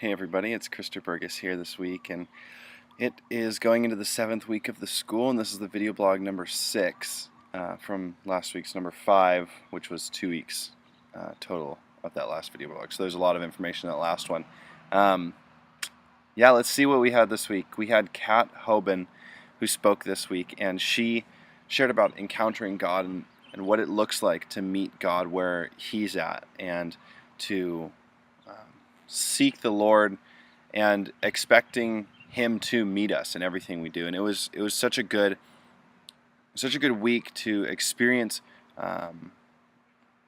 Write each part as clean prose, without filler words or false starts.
Hey everybody, it's Christopher Burgess here this week, and it is going into the 7th week of the school, and this is the video blog number 6 from last week's number 5, which was 2 weeks total of that last video blog. So there's a lot of information in that last one. Let's see what we had this week. We had Kat Hoban, who spoke this week, and she shared about encountering God and what it looks like to meet God where He's at, and to seek the Lord and expecting Him to meet us in everything we do. And it was such a good week to experience.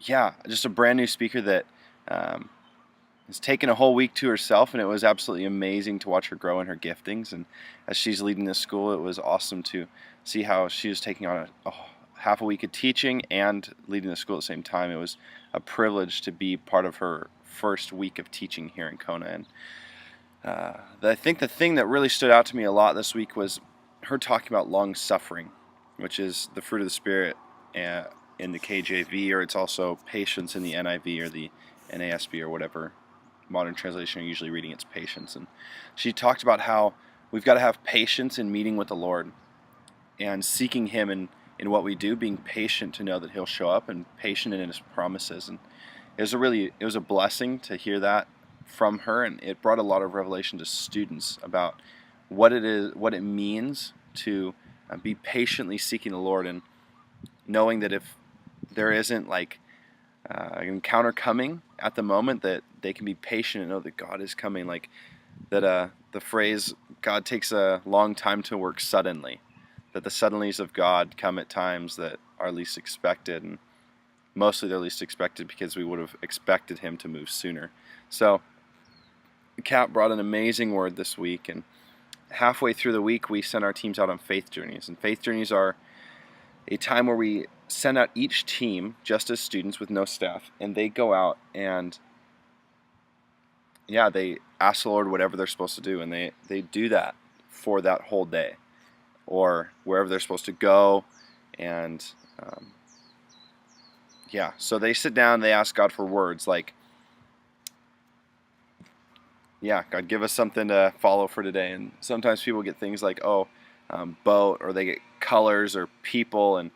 Just a brand new speaker that has taken a whole week to herself, and it was absolutely amazing to watch her grow in her giftings. And as she's leading this school, it was awesome to see how she was taking on a half a week of teaching and leading the school at the same time. It was a privilege to be part of her first week of teaching here in Kona. And I think the thing that really stood out to me a lot this week was her talking about long-suffering, which is the fruit of the Spirit in the KJV, or it's also patience in the NIV or the NASB or whatever modern translation you're usually reading. It's patience. And she talked about how we've got to have patience in meeting with the Lord and seeking Him in what we do, being patient to know that He'll show up, and patient in His promises. And it was a blessing to hear that from her, and it brought a lot of revelation to students about what it means to be patiently seeking the Lord, and knowing that if there isn't an encounter coming at the moment, that they can be patient and know that God is coming. Like that, the phrase "God takes a long time to work suddenly," that the suddenlies of God come at times that are least expected, and mostly they're least expected because we would have expected Him to move sooner. So Kat brought an amazing word this week, and halfway through the week we sent our teams out on faith journeys. And faith journeys are a time where we send out each team just as students with no staff, and they go out and they ask the Lord whatever they're supposed to do, and they do that for that whole day or wherever they're supposed to go. And so they sit down, they ask God for words like, God, give us something to follow for today. And sometimes people get things like, boat, or they get colors or people, and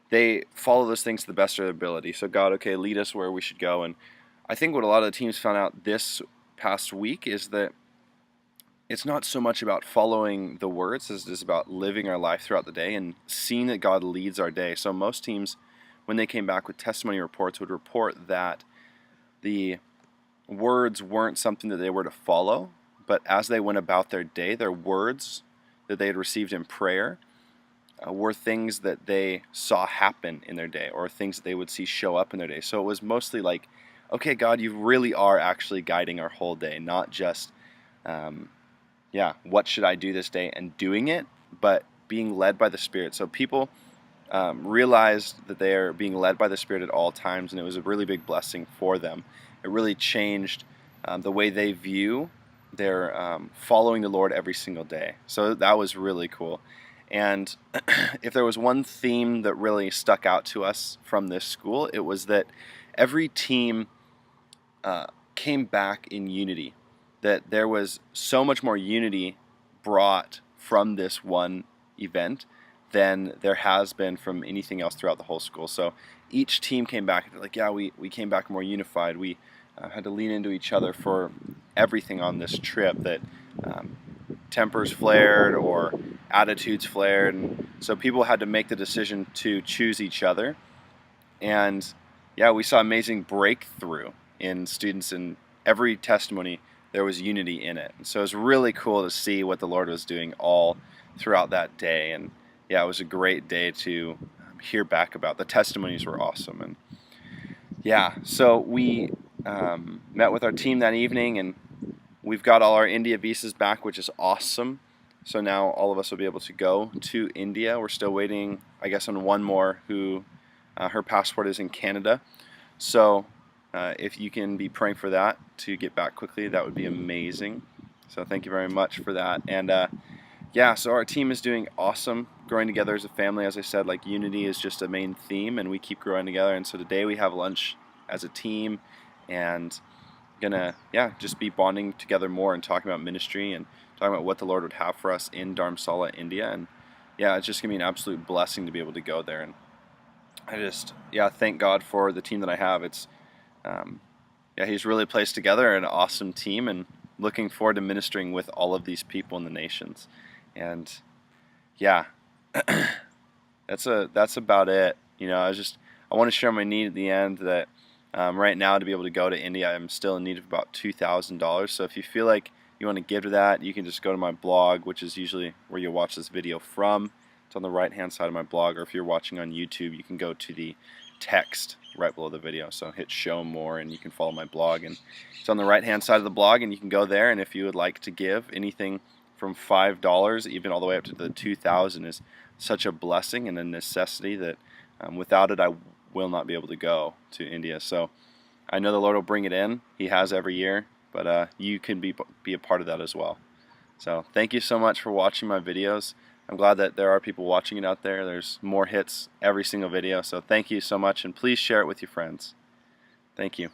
they follow those things to the best of their ability. So God, okay, lead us where we should go. And I think what a lot of the teams found out this past week is that it's not so much about following the words as it is about living our life throughout the day and seeing that God leads our day. So most teams, when they came back with testimony reports, would report that the words weren't something that they were to follow, but as they went about their day, their words that they had received in prayer were things that they saw happen in their day, or things that they would see show up in their day. So it was mostly like, okay, God, you really are actually guiding our whole day, not just what should I do this day and doing it, but being led by the Spirit. So people realized that they are being led by the Spirit at all times, and it was a really big blessing for them. It really changed the way they view their following the Lord every single day. So that was really cool. And if there was one theme that really stuck out to us from this school, it was that every team came back in unity. That there was so much more unity brought from this one event than there has been from anything else throughout the whole school. So each team came back and they're like, we came back more unified. We had to lean into each other for everything on this trip, that tempers flared or attitudes flared. And so people had to make the decision to choose each other. And we saw amazing breakthrough in students. In every testimony, there was unity in it. And so it was really cool to see what the Lord was doing all throughout that day. And it was a great day to hear back about. The testimonies were awesome. And so we met with our team that evening, and we've got all our India visas back, which is awesome. So now all of us will be able to go to India. We're still waiting, I guess, on one more who her passport is in Canada. So if you can be praying for that to get back quickly, that would be amazing. So thank you very much for that. And so our team is doing awesome, growing together as a family. As I said, like, unity is just a main theme, and we keep growing together. And so today we have lunch as a team, and gonna, yeah, just be bonding together more and talking about ministry and talking about what the Lord would have for us in Dharamsala, India. And yeah, it's just gonna be an absolute blessing to be able to go there. And I just, yeah, thank God for the team that I have. It's um, yeah, He's really placed together an awesome team, and looking forward to ministering with all of these people in the nations. And yeah, that's about it. I want to share my need at the end that right now, to be able to go to India, I'm still in need of about $2,000. So if you feel like you want to give to that, you can just go to my blog, which is usually where you'll watch this video from. It's on the right hand side of my blog, or if you're watching on YouTube, you can go to the text right below the video. So hit show more and you can follow my blog, and it's on the right hand side of the blog, and you can go there. And if you would like to give anything from $5 even all the way up to the 2,000 is such a blessing and a necessity that without it I will not be able to go to India. So I know the Lord will bring it in. He has every year, but you can be a part of that as well. So thank you so much for watching my videos. I'm glad that there are people watching it out there. There's more hits every single video. So thank you so much, and please share it with your friends. Thank you.